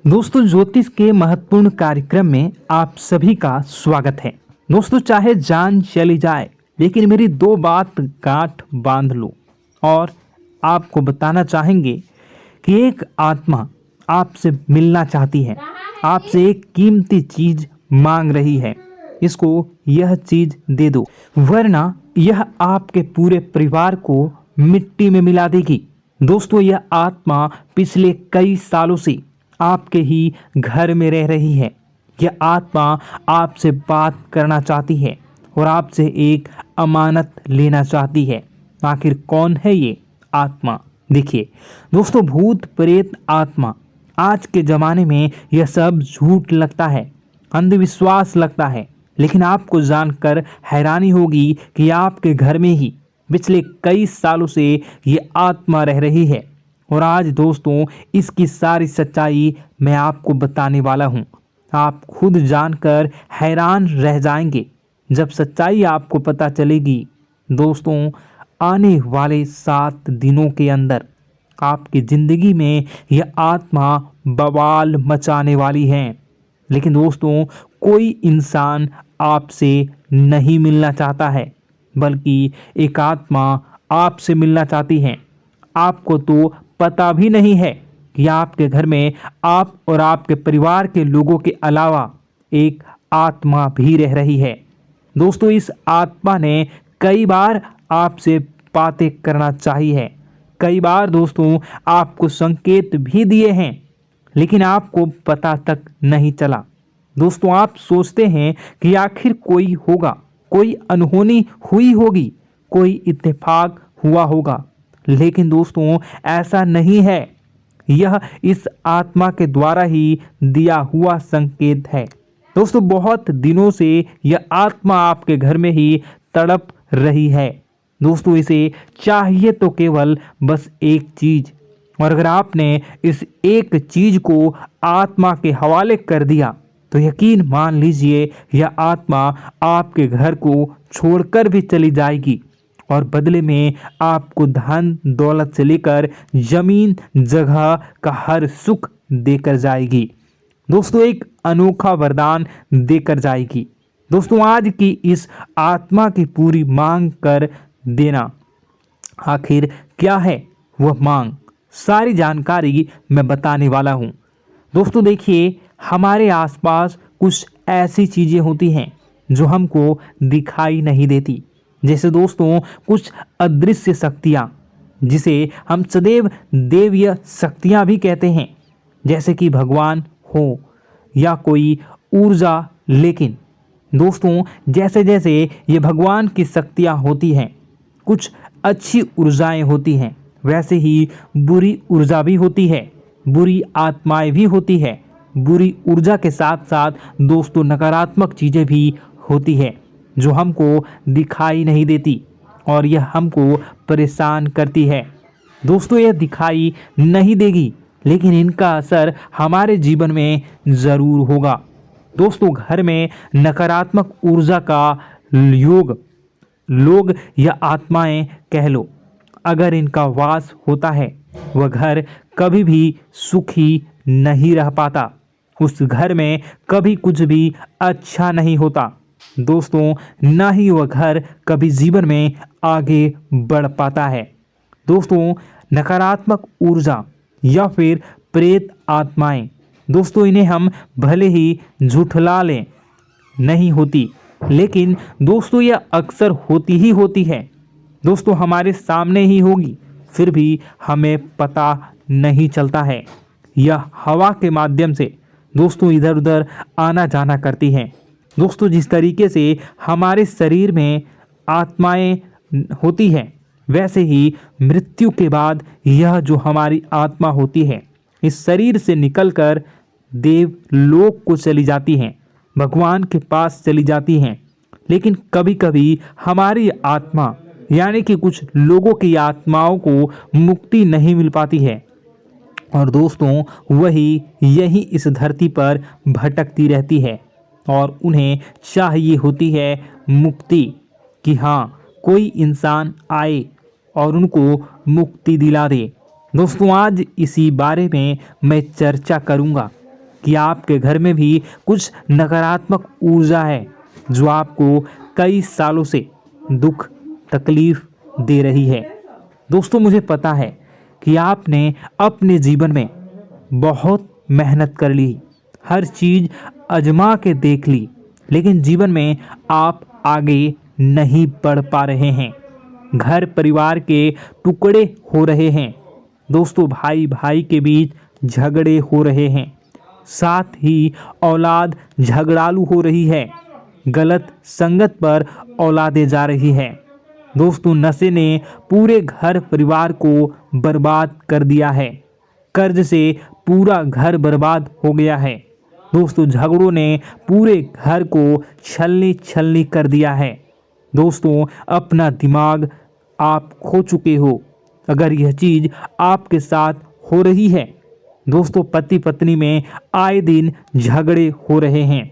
दोस्तों, ज्योतिष के महत्वपूर्ण कार्यक्रम में आप सभी का स्वागत है। दोस्तों, चाहे जान चली जाए लेकिन मेरी दो बात गांठ बांध लो। और आपको बताना चाहेंगे कि एक आत्मा आपसे मिलना चाहती है, आपसे एक कीमती चीज मांग रही है। इसको यह चीज दे दो, वरना यह आपके पूरे परिवार को मिट्टी में मिला देगी। दोस्तों, यह आत्मा पिछले कई सालों से आपके ही घर में रह रही है। यह आत्मा आपसे बात करना चाहती है और आपसे एक अमानत लेना चाहती है। आखिर कौन है ये आत्मा? देखिए दोस्तों, भूत प्रेत आत्मा, आज के ज़माने में यह सब झूठ लगता है, अंधविश्वास लगता है, लेकिन आपको जानकर हैरानी होगी कि आपके घर में ही पिछले कई सालों से ये आत्मा रह रही है। और आज दोस्तों, इसकी सारी सच्चाई मैं आपको बताने वाला हूँ। आप खुद जानकर हैरान रह जाएंगे जब सच्चाई आपको पता चलेगी। दोस्तों, आने वाले 7 दिनों के अंदर आपकी ज़िंदगी में यह आत्मा बवाल मचाने वाली है। लेकिन दोस्तों, कोई इंसान आपसे नहीं मिलना चाहता है, बल्कि एक आत्मा आपसे मिलना चाहती है। आपको तो पता भी नहीं है कि आपके घर में आप और आपके परिवार के लोगों के अलावा एक आत्मा भी रह रही है। दोस्तों, इस आत्मा ने कई बार आपसे बातें करना चाहिए है, कई बार दोस्तों आपको संकेत भी दिए हैं, लेकिन आपको पता तक नहीं चला। दोस्तों, आप सोचते हैं कि आखिर कोई होगा, कोई अनहोनी हुई होगी, कोई इत्तेफाक हुआ होगा, लेकिन दोस्तों ऐसा नहीं है। यह इस आत्मा के द्वारा ही दिया हुआ संकेत है। दोस्तों, बहुत दिनों से यह आत्मा आपके घर में ही तड़प रही है। दोस्तों, इसे चाहिए तो केवल बस एक चीज, और अगर आपने इस एक चीज को आत्मा के हवाले कर दिया तो यकीन मान लीजिए यह आत्मा आपके घर को छोड़कर भी चली जाएगी और बदले में आपको धन दौलत से लेकर जमीन जगह का हर सुख देकर जाएगी। दोस्तों, एक अनोखा वरदान देकर जाएगी। दोस्तों, आज की इस आत्मा की पूरी मांग कर देना। आखिर क्या है वह मांग? सारी जानकारी मैं बताने वाला हूँ। दोस्तों देखिए, हमारे आसपास कुछ ऐसी चीज़ें होती हैं जो हमको दिखाई नहीं देती, जैसे दोस्तों कुछ अदृश्य शक्तियाँ, जिसे हम सदैव देवीय शक्तियाँ भी कहते हैं, जैसे कि भगवान हो या कोई ऊर्जा। लेकिन दोस्तों, जैसे जैसे ये भगवान की शक्तियाँ होती हैं, कुछ अच्छी ऊर्जाएं होती हैं, वैसे ही बुरी ऊर्जा भी होती है, बुरी आत्माएं भी होती है। बुरी ऊर्जा के साथ साथ दोस्तों नकारात्मक चीज़ें भी होती है जो हमको दिखाई नहीं देती और यह हमको परेशान करती है। दोस्तों, यह दिखाई नहीं देगी, लेकिन इनका असर हमारे जीवन में ज़रूर होगा। दोस्तों, घर में नकारात्मक ऊर्जा का योग, लोग या आत्माएं कह लो, अगर इनका वास होता है, वह घर कभी भी सुखी नहीं रह पाता। उस घर में कभी कुछ भी अच्छा नहीं होता। दोस्तों, ना ही वह घर कभी जीवन में आगे बढ़ पाता है। दोस्तों, नकारात्मक ऊर्जा या फिर प्रेत आत्माएं, दोस्तों इन्हें हम भले ही झुठला लें नहीं होती, लेकिन दोस्तों यह अक्सर होती ही होती है। दोस्तों, हमारे सामने ही होगी, फिर भी हमें पता नहीं चलता है। यह हवा के माध्यम से दोस्तों इधर उधर आना जाना करती हैं। दोस्तों, जिस तरीके से हमारे शरीर में आत्माएं होती हैं, वैसे ही मृत्यु के बाद यह जो हमारी आत्मा होती है, इस शरीर से निकलकर देवलोक को चली जाती हैं, भगवान के पास चली जाती हैं। लेकिन कभी कभी हमारी आत्मा यानी कि कुछ लोगों की आत्माओं को मुक्ति नहीं मिल पाती है, और दोस्तों वही यही इस धरती पर भटकती रहती है और उन्हें चाहिए होती है मुक्ति, कि हाँ कोई इंसान आए और उनको मुक्ति दिला दे। दोस्तों, आज इसी बारे में मैं चर्चा करूँगा कि आपके घर में भी कुछ नकारात्मक ऊर्जा है जो आपको कई सालों से दुख तकलीफ दे रही है। दोस्तों, मुझे पता है कि आपने अपने जीवन में बहुत मेहनत कर ली, हर चीज़ आजमा के देख ली, लेकिन जीवन में आप आगे नहीं बढ़ पा रहे हैं। घर परिवार के टुकड़े हो रहे हैं। दोस्तों, भाई भाई के बीच झगड़े हो रहे हैं। साथ ही औलाद झगड़ालू हो रही है। गलत संगत पर औलादें जा रही है। दोस्तों, नशे ने पूरे घर परिवार को बर्बाद कर दिया है। कर्ज से पूरा घर बर्बाद हो गया है। दोस्तों, झगड़ों ने पूरे घर को छलनी छलनी कर दिया है। दोस्तों, अपना दिमाग आप खो चुके हो अगर यह चीज़ आपके साथ हो रही है। दोस्तों, पति पत्नी में आए दिन झगड़े हो रहे हैं।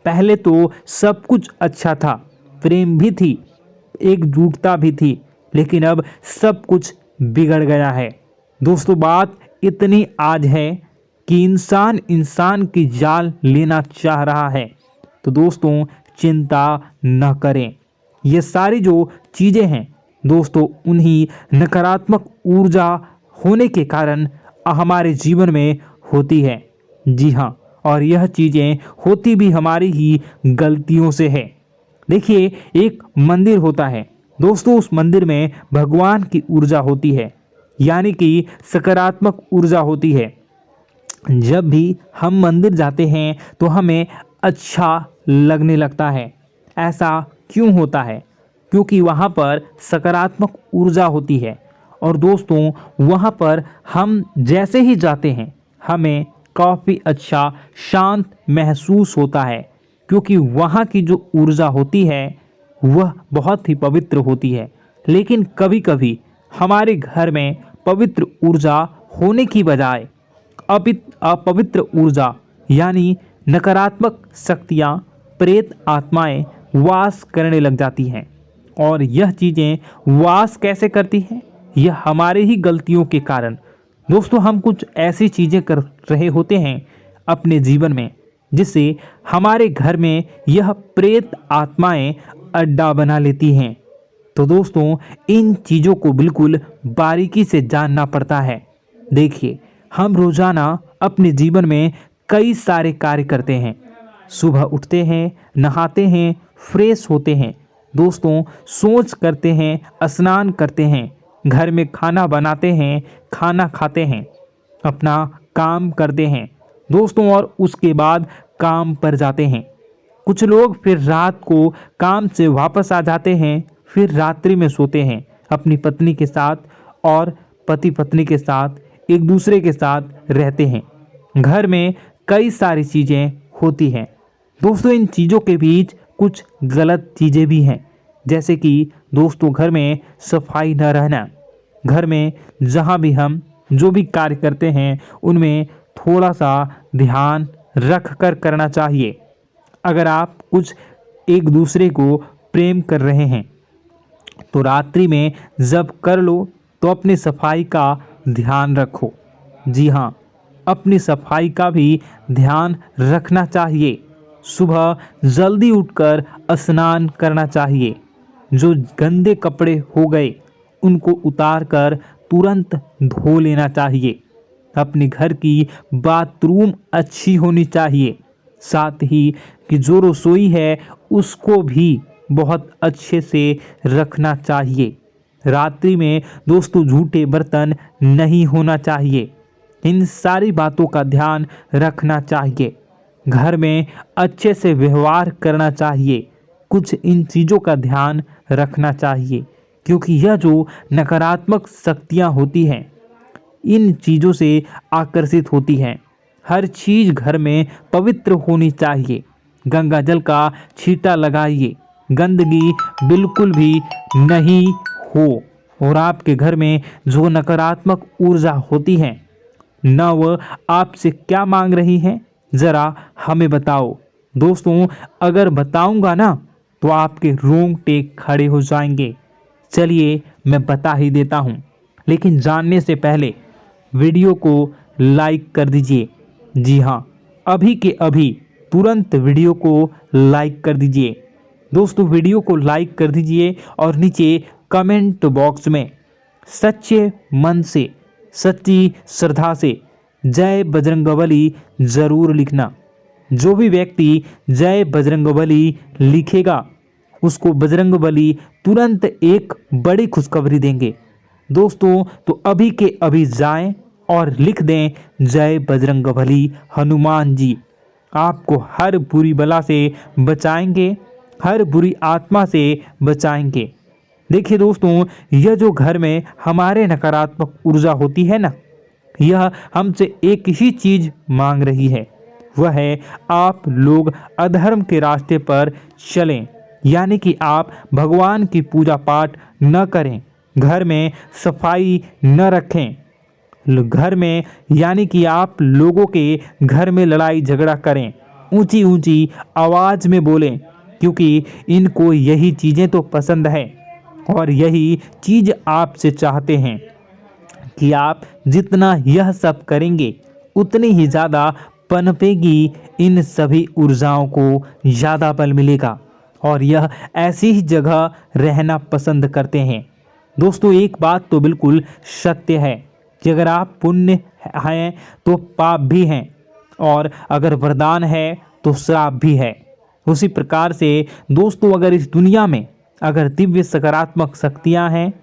पहले तो सब कुछ अच्छा था, प्रेम भी थी, एकजुटता भी थी, लेकिन अब सब कुछ बिगड़ गया है। दोस्तों, बात इतनी आज है कि इंसान इंसान की जान लेना चाह रहा है। तो दोस्तों, चिंता न करें। ये सारी जो चीज़ें हैं दोस्तों, उन्हीं नकारात्मक ऊर्जा होने के कारण हमारे जीवन में होती है। जी हाँ, और यह चीज़ें होती भी हमारी ही गलतियों से है। देखिए, एक मंदिर होता है दोस्तों, उस मंदिर में भगवान की ऊर्जा होती है, यानी कि सकारात्मक ऊर्जा होती है। जब भी हम मंदिर जाते हैं तो हमें अच्छा लगने लगता है। ऐसा क्यों होता है? क्योंकि वहाँ पर सकारात्मक ऊर्जा होती है। और दोस्तों, वहाँ पर हम जैसे ही जाते हैं हमें काफ़ी अच्छा शांत महसूस होता है, क्योंकि वहाँ की जो ऊर्जा होती है वह बहुत ही पवित्र होती है। लेकिन कभी कभी हमारे घर में पवित्र ऊर्जा होने की बजाय अपवित्र ऊर्जा यानी नकारात्मक शक्तियाँ, प्रेत आत्माएं वास करने लग जाती हैं। और यह चीज़ें वास कैसे करती हैं? यह हमारे ही गलतियों के कारण। दोस्तों, हम कुछ ऐसी चीज़ें कर रहे होते हैं अपने जीवन में जिससे हमारे घर में यह प्रेत आत्माएं अड्डा बना लेती हैं। तो दोस्तों, इन चीज़ों को बिल्कुल बारीकी से जानना पड़ता है। देखिए, हम रोज़ाना अपने जीवन में कई सारे कार्य करते हैं। सुबह उठते हैं, नहाते हैं, फ्रेश होते हैं। दोस्तों, सोच करते हैं, स्नान करते हैं, घर में खाना बनाते हैं, खाना खाते हैं, अपना काम करते हैं दोस्तों, और उसके बाद काम पर जाते हैं। कुछ लोग फिर रात को काम से वापस आ जाते हैं, फिर रात्रि में सोते हैं अपनी पत्नी के साथ, और पति पत्नी के साथ एक दूसरे के साथ रहते हैं। घर में कई सारी चीज़ें होती हैं दोस्तों। इन चीज़ों के बीच कुछ गलत चीज़ें भी हैं, जैसे कि दोस्तों, घर में सफाई न रहना। घर में जहाँ भी हम जो भी कार्य करते हैं उनमें थोड़ा सा ध्यान रख कर करना चाहिए। अगर आप कुछ एक दूसरे को प्रेम कर रहे हैं तो रात्रि में जब कर लो तो अपनी सफाई का ध्यान रखो। जी हाँ, अपनी सफाई का भी ध्यान रखना चाहिए। सुबह जल्दी उठकर स्नान करना चाहिए। जो गंदे कपड़े हो गए उनको उतार कर तुरंत धो लेना चाहिए। अपने घर की बाथरूम अच्छी होनी चाहिए। साथ ही कि जो रसोई है उसको भी बहुत अच्छे से रखना चाहिए। रात्रि में दोस्तों, झूठे बर्तन नहीं होना चाहिए। इन सारी बातों का ध्यान रखना चाहिए। घर में अच्छे से व्यवहार करना चाहिए। कुछ इन चीज़ों का ध्यान रखना चाहिए, क्योंकि यह जो नकारात्मक शक्तियाँ होती हैं इन चीज़ों से आकर्षित होती हैं। हर चीज़ घर में पवित्र होनी चाहिए। गंगा जल का छींटा लगाइए, गंदगी बिल्कुल भी नहीं हो। और आपके घर में जो नकारात्मक ऊर्जा होती है न वह आपसे क्या मांग रही है, ज़रा हमें बताओ। दोस्तों, अगर बताऊंगा ना तो आपके रोंगटे खड़े हो जाएंगे। चलिए मैं बता ही देता हूँ, लेकिन जानने से पहले वीडियो को लाइक कर दीजिए। जी हाँ, अभी के अभी तुरंत वीडियो को लाइक कर दीजिए। दोस्तों वीडियो को लाइक कर दीजिए और नीचे कमेंट बॉक्स में सच्चे मन से, सच्ची श्रद्धा से जय बजरंगबली ज़रूर लिखना। जो भी व्यक्ति जय बजरंगबली लिखेगा उसको बजरंगबली तुरंत एक बड़ी खुशखबरी देंगे। दोस्तों तो अभी के अभी जाएं और लिख दें जय बजरंगबली हनुमान जी, आपको हर बुरी बला से बचाएंगे, हर बुरी आत्मा से बचाएंगे। देखिए दोस्तों, यह जो घर में हमारे नकारात्मक ऊर्जा होती है ना, यह हमसे एक ही चीज़ मांग रही है, वह है आप लोग अधर्म के रास्ते पर चलें, यानी कि आप भगवान की पूजा पाठ न करें, घर में सफाई न रखें, घर में यानी कि आप लोगों के घर में लड़ाई झगड़ा करें, ऊंची ऊंची आवाज़ में बोलें, क्योंकि इनको यही चीज़ें तो पसंद है और यही चीज़ आपसे चाहते हैं कि आप जितना यह सब करेंगे उतनी ही ज़्यादा पनपेगी इन सभी ऊर्जाओं को ज़्यादा बल मिलेगा और यह ऐसी ही जगह रहना पसंद करते हैं। दोस्तों एक बात तो बिल्कुल सत्य है कि अगर आप पुण्य हैं तो पाप भी हैं और अगर वरदान है तो श्राप भी है। उसी प्रकार से दोस्तों अगर इस दुनिया में अगर दिव्य सकारात्मक शक्तियां हैं,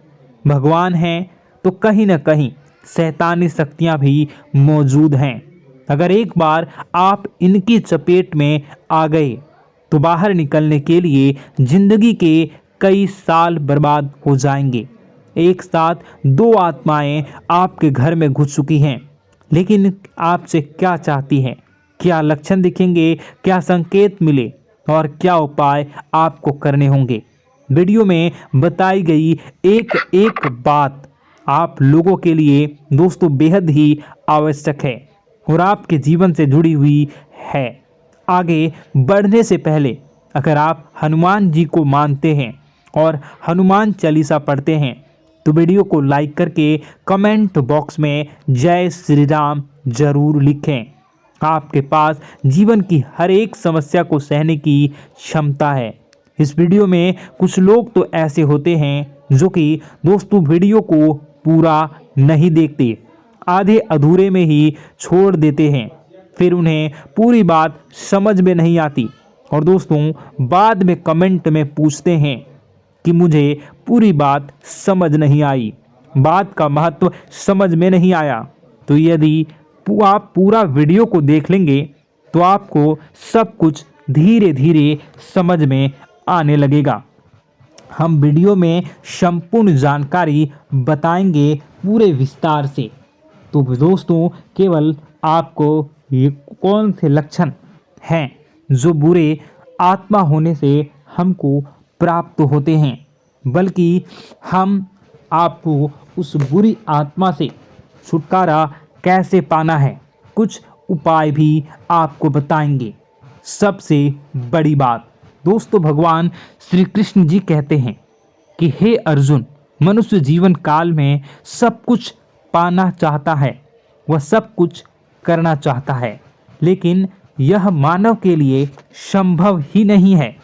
भगवान हैं, तो कहीं ना कहीं शैतानी शक्तियां भी मौजूद हैं। अगर एक बार आप इनकी चपेट में आ गए तो बाहर निकलने के लिए जिंदगी के कई साल बर्बाद हो जाएंगे। एक साथ दो आत्माएं आपके घर में घुस चुकी हैं, लेकिन आपसे क्या चाहती हैं, क्या लक्षण दिखेंगे, क्या संकेत मिले और क्या उपाय आपको करने होंगे। वीडियो में बताई गई एक एक बात आप लोगों के लिए दोस्तों बेहद ही आवश्यक है और आपके जीवन से जुड़ी हुई है। आगे बढ़ने से पहले अगर आप हनुमान जी को मानते हैं और हनुमान चालीसा पढ़ते हैं तो वीडियो को लाइक करके कमेंट बॉक्स में जय श्री राम जरूर लिखें। आपके पास जीवन की हर एक समस्या को सहने की क्षमता है। इस वीडियो में कुछ लोग तो ऐसे होते हैं जो कि दोस्तों वीडियो को पूरा नहीं देखते, आधे अधूरे में ही छोड़ देते हैं, फिर उन्हें पूरी बात समझ में नहीं आती और दोस्तों बाद में कमेंट में पूछते हैं कि मुझे पूरी बात समझ नहीं आई, बात का महत्व समझ में नहीं आया। तो यदि आप पूरा वीडियो को देख लेंगे तो आपको सब कुछ धीरे धीरे समझ में आने लगेगा। हम वीडियो में संपूर्ण जानकारी बताएंगे पूरे विस्तार से। तो दोस्तों केवल आपको ये कौन से लक्षण हैं जो बुरे आत्मा होने से हमको प्राप्त होते हैं, बल्कि हम आपको उस बुरी आत्मा से छुटकारा कैसे पाना है, कुछ उपाय भी आपको बताएंगे। सबसे बड़ी बात दोस्तों, भगवान श्री कृष्ण जी कहते हैं कि हे अर्जुन, मनुष्य जीवन काल में सब कुछ पाना चाहता है, वह सब कुछ करना चाहता है, लेकिन यह मानव के लिए संभव ही नहीं है।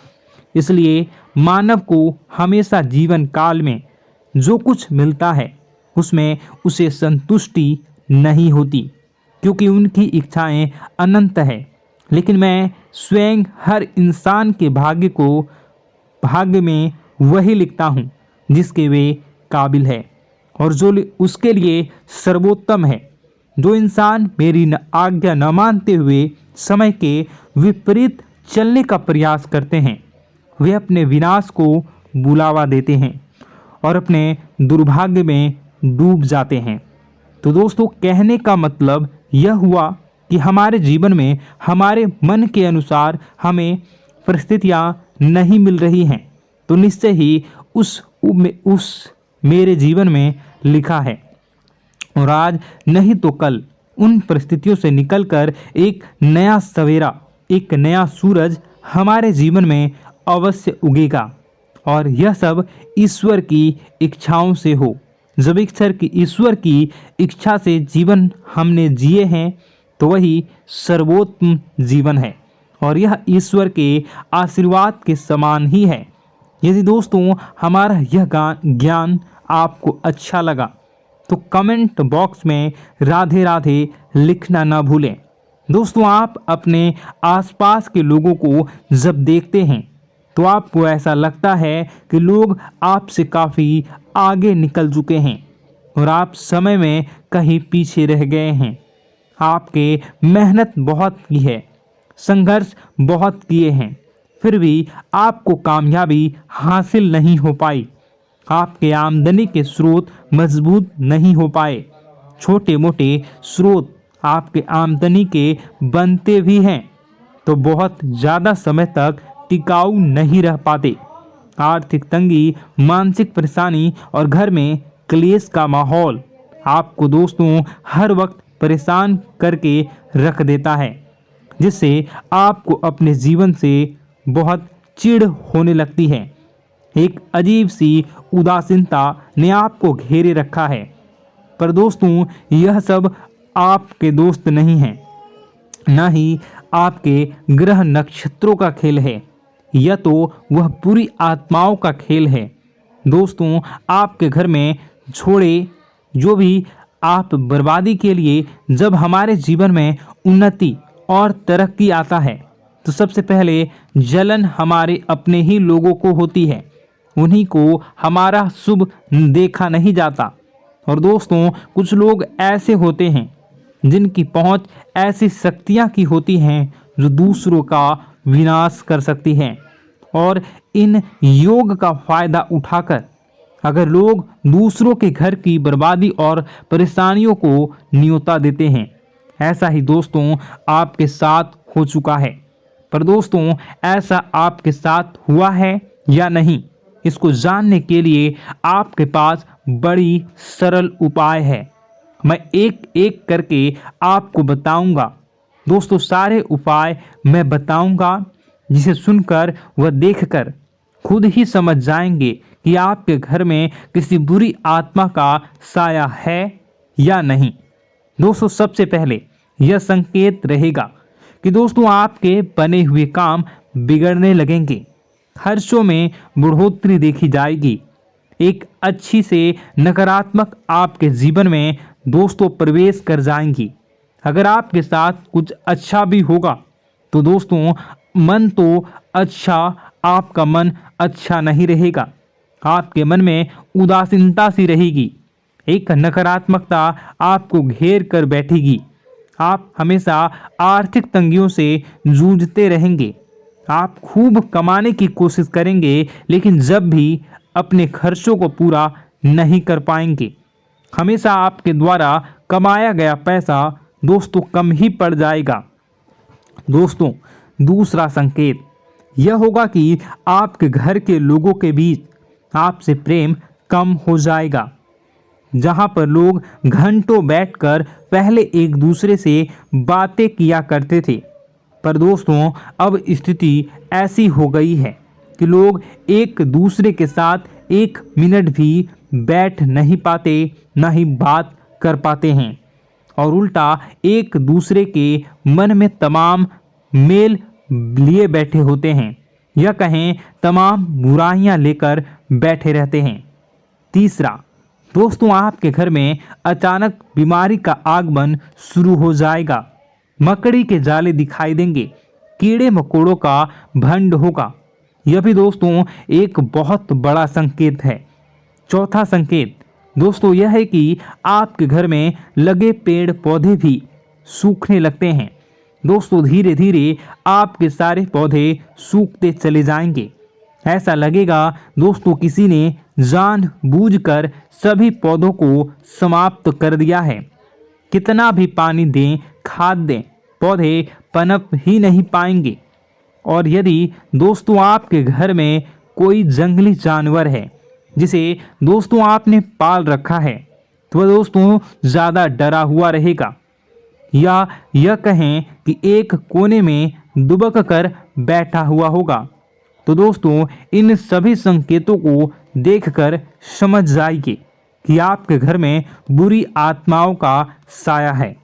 इसलिए मानव को हमेशा जीवन काल में जो कुछ मिलता है उसमें उसे संतुष्टि नहीं होती, क्योंकि उनकी इच्छाएं अनंत है। लेकिन मैं स्वयं हर इंसान के भाग्य में वही लिखता हूँ जिसके वे काबिल है और जो उसके लिए सर्वोत्तम है। जो इंसान मेरी आज्ञा न मानते हुए समय के विपरीत चलने का प्रयास करते हैं, वे अपने विनाश को बुलावा देते हैं और अपने दुर्भाग्य में डूब जाते हैं। तो दोस्तों कहने का मतलब यह हुआ कि हमारे जीवन में हमारे मन के अनुसार हमें परिस्थितियां नहीं मिल रही हैं, तो निश्चय ही उस मेरे जीवन में लिखा है और आज नहीं तो कल उन परिस्थितियों से निकलकर एक नया सवेरा, एक नया सूरज हमारे जीवन में अवश्य उगेगा और यह सब ईश्वर की इच्छाओं से हो। जब ईश्वर की इच्छा से जीवन हमने जिए हैं तो वही सर्वोत्तम जीवन है और यह ईश्वर के आशीर्वाद के समान ही है। यदि दोस्तों हमारा यह ज्ञान आपको अच्छा लगा तो कमेंट बॉक्स में राधे राधे लिखना ना भूलें। दोस्तों आप अपने आसपास के लोगों को जब देखते हैं तो आपको ऐसा लगता है कि लोग आपसे काफ़ी आगे निकल चुके हैं और आप समय में कहीं पीछे रह गए हैं। आपके मेहनत बहुत की है, संघर्ष बहुत किए हैं, फिर भी आपको कामयाबी हासिल नहीं हो पाई। आपके आमदनी के स्रोत मजबूत नहीं हो पाए। छोटे मोटे स्रोत आपके आमदनी के बनते भी हैं तो बहुत ज़्यादा समय तक टिकाऊ नहीं रह पाते। आर्थिक तंगी, मानसिक परेशानी और घर में क्लेश का माहौल आपको दोस्तों हर वक्त परेशान करके रख देता है, जिससे आपको अपने जीवन से बहुत चिढ़ होने लगती है। एक अजीब सी उदासीनता ने आपको घेरे रखा है। पर दोस्तों यह सब आपके दोस्त नहीं हैं, न ही आपके ग्रह नक्षत्रों का खेल है, यह तो वह बुरी आत्माओं का खेल है। दोस्तों आपके घर में छोड़े जो भी आप बर्बादी के लिए जब हमारे जीवन में उन्नति और तरक्की आता है तो सबसे पहले जलन हमारे अपने ही लोगों को होती है। उन्हीं को हमारा शुभ देखा नहीं जाता। और दोस्तों कुछ लोग ऐसे होते हैं जिनकी पहुंच ऐसी शक्तियां की होती हैं जो दूसरों का विनाश कर सकती हैं। और इन योग का फायदा उठाकर अगर लोग दूसरों के घर की बर्बादी और परेशानियों को न्योता देते हैं, ऐसा ही दोस्तों आपके साथ हो चुका है। पर दोस्तों ऐसा आपके साथ हुआ है या नहीं, इसको जानने के लिए आपके पास बड़ी सरल उपाय है। मैं एक एक करके आपको बताऊंगा। दोस्तों सारे उपाय मैं बताऊंगा, जिसे सुनकर व देखकर खुद ही समझ जाएंगे कि आपके घर में किसी बुरी आत्मा का साया है या नहीं। दोस्तों सबसे पहले यह संकेत रहेगा कि दोस्तों आपके बने हुए काम बिगड़ने लगेंगे, खर्चों में बढ़ोतरी देखी जाएगी, एक अच्छी से नकारात्मक आपके जीवन में दोस्तों प्रवेश कर जाएंगी। अगर आपके साथ कुछ अच्छा भी होगा तो दोस्तों मन तो अच्छा, आपका मन अच्छा नहीं रहेगा। आपके मन में उदासीनता सी रहेगी, एक नकारात्मकता आपको घेर कर बैठेगी। आप हमेशा आर्थिक तंगियों से जूझते रहेंगे। आप खूब कमाने की कोशिश करेंगे लेकिन जब भी अपने खर्चों को पूरा नहीं कर पाएंगे। हमेशा आपके द्वारा कमाया गया पैसा दोस्तों कम ही पड़ जाएगा। दोस्तों दूसरा संकेत यह होगा कि आपके घर के लोगों के बीच आपसे प्रेम कम हो जाएगा। जहां पर लोग घंटों बैठकर पहले एक दूसरे से बातें किया करते थे, पर दोस्तों अब स्थिति ऐसी हो गई है कि लोग एक दूसरे के साथ एक मिनट भी बैठ नहीं पाते, ना ही बात कर पाते हैं और उल्टा एक दूसरे के मन में तमाम मेल लिए बैठे होते हैं, या कहें तमाम बुराइयां लेकर बैठे रहते हैं। तीसरा दोस्तों आपके घर में अचानक बीमारी का आगमन शुरू हो जाएगा। मकड़ी के जाले दिखाई देंगे, कीड़े मकोड़ों का भंड होगा। यह भी दोस्तों एक बहुत बड़ा संकेत है। चौथा संकेत दोस्तों यह है कि आपके घर में लगे पेड़ पौधे भी सूखने लगते हैं। दोस्तों धीरे धीरे आपके सारे पौधे सूखते चले जाएंगे। ऐसा लगेगा दोस्तों किसी ने जानबूझकर सभी पौधों को समाप्त कर दिया है। कितना भी पानी दें, खाद दें, पौधे पनप ही नहीं पाएंगे। और यदि दोस्तों आपके घर में कोई जंगली जानवर है जिसे दोस्तों आपने पाल रखा है तो वह दोस्तों ज़्यादा डरा हुआ रहेगा, या यह कहें कि एक कोने में दुबक कर बैठा हुआ होगा, तो दोस्तों इन सभी संकेतों को देखकर समझ जाइए कि आपके घर में बुरी आत्माओं का साया है।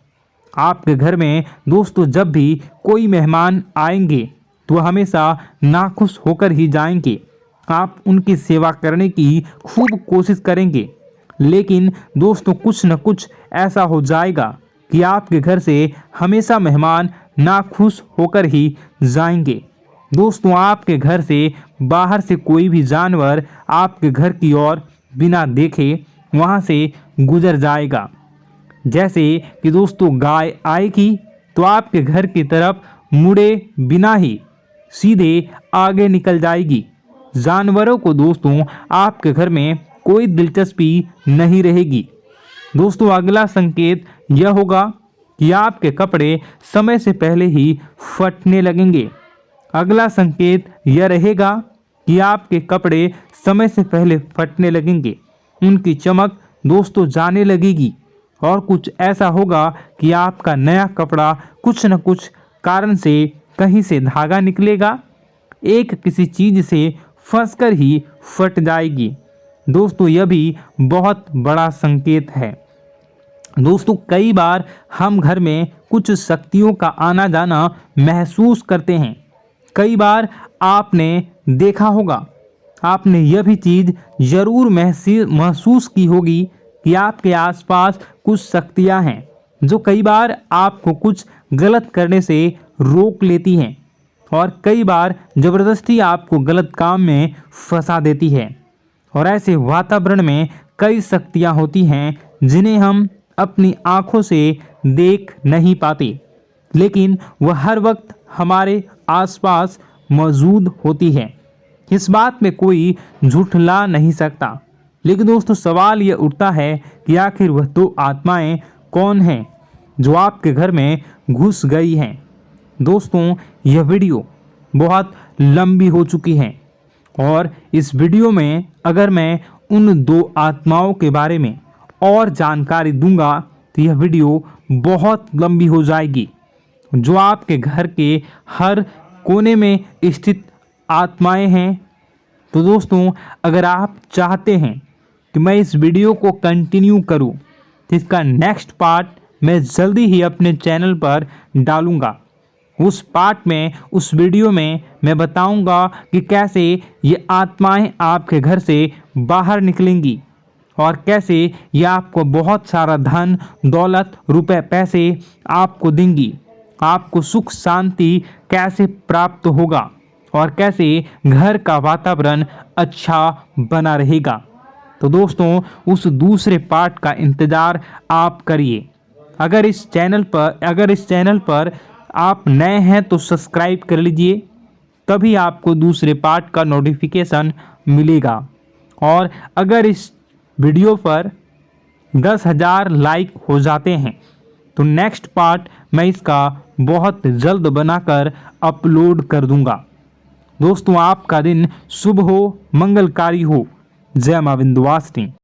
आपके घर में दोस्तों जब भी कोई मेहमान आएंगे तो हमेशा नाखुश होकर ही जाएंगे। आप उनकी सेवा करने की खूब कोशिश करेंगे, लेकिन दोस्तों कुछ न कुछ ऐसा हो जाएगा कि आपके घर से हमेशा मेहमान नाखुश होकर ही जाएंगे। दोस्तों आपके घर से बाहर से कोई भी जानवर आपके घर की ओर बिना देखे वहां से गुजर जाएगा। जैसे कि दोस्तों गाय आएगी तो आपके घर की तरफ मुड़े बिना ही सीधे आगे निकल जाएगी। जानवरों को दोस्तों आपके घर में कोई दिलचस्पी नहीं रहेगी। दोस्तों अगला संकेत यह होगा कि आपके कपड़े समय से पहले ही फटने लगेंगे। अगला संकेत यह रहेगा कि आपके कपड़े समय से पहले फटने लगेंगे, उनकी चमक दोस्तों जाने लगेगी और कुछ ऐसा होगा कि आपका नया कपड़ा कुछ न कुछ कारण से कहीं से धागा निकलेगा, एक किसी चीज से फंसकर ही फट जाएगी। दोस्तों यह भी बहुत बड़ा संकेत है। दोस्तों कई बार हम घर में कुछ शक्तियों का आना जाना महसूस करते हैं। कई बार आपने देखा होगा, आपने यह भी चीज़ ज़रूर महसूस की होगी कि आपके आसपास कुछ शक्तियां हैं जो कई बार आपको कुछ गलत करने से रोक लेती हैं और कई बार ज़बरदस्ती आपको गलत काम में फंसा देती है। और ऐसे वातावरण में कई शक्तियां होती हैं जिन्हें हम अपनी आँखों से देख नहीं पाते, लेकिन वह हर वक्त हमारे आसपास मौजूद होती है। इस बात में कोई झूठला नहीं सकता। लेकिन दोस्तों सवाल यह उठता है कि आखिर वह दो आत्माएं कौन हैं जो आपके घर में घुस गई हैं। दोस्तों यह वीडियो बहुत लंबी हो चुकी है और इस वीडियो में अगर मैं उन दो आत्माओं के बारे में और जानकारी दूंगा तो यह वीडियो बहुत लंबी हो जाएगी। जो आपके घर के हर कोने में स्थित आत्माएं हैं। तो दोस्तों अगर आप चाहते हैं कि मैं इस वीडियो को कंटिन्यू करूं तो इसका नेक्स्ट पार्ट मैं जल्दी ही अपने चैनल पर डालूंगा। उस पार्ट में, उस वीडियो में मैं बताऊंगा कि कैसे ये आत्माएं आपके घर से बाहर निकलेंगी और कैसे ये आपको बहुत सारा धन दौलत रुपए पैसे आपको देंगी, आपको सुख शांति कैसे प्राप्त होगा और कैसे घर का वातावरण अच्छा बना रहेगा। तो दोस्तों उस दूसरे पार्ट का इंतज़ार आप करिए। अगर इस चैनल पर आप नए हैं तो सब्सक्राइब कर लीजिए, तभी आपको दूसरे पार्ट का नोटिफिकेशन मिलेगा। और अगर इस वीडियो पर 10,000 लाइक हो जाते हैं तो नेक्स्ट पार्ट मैं इसका बहुत जल्द बनाकर अपलोड कर दूंगा। दोस्तों आपका दिन शुभ हो, मंगलकारी हो। जय मां विंध्यवासिनी।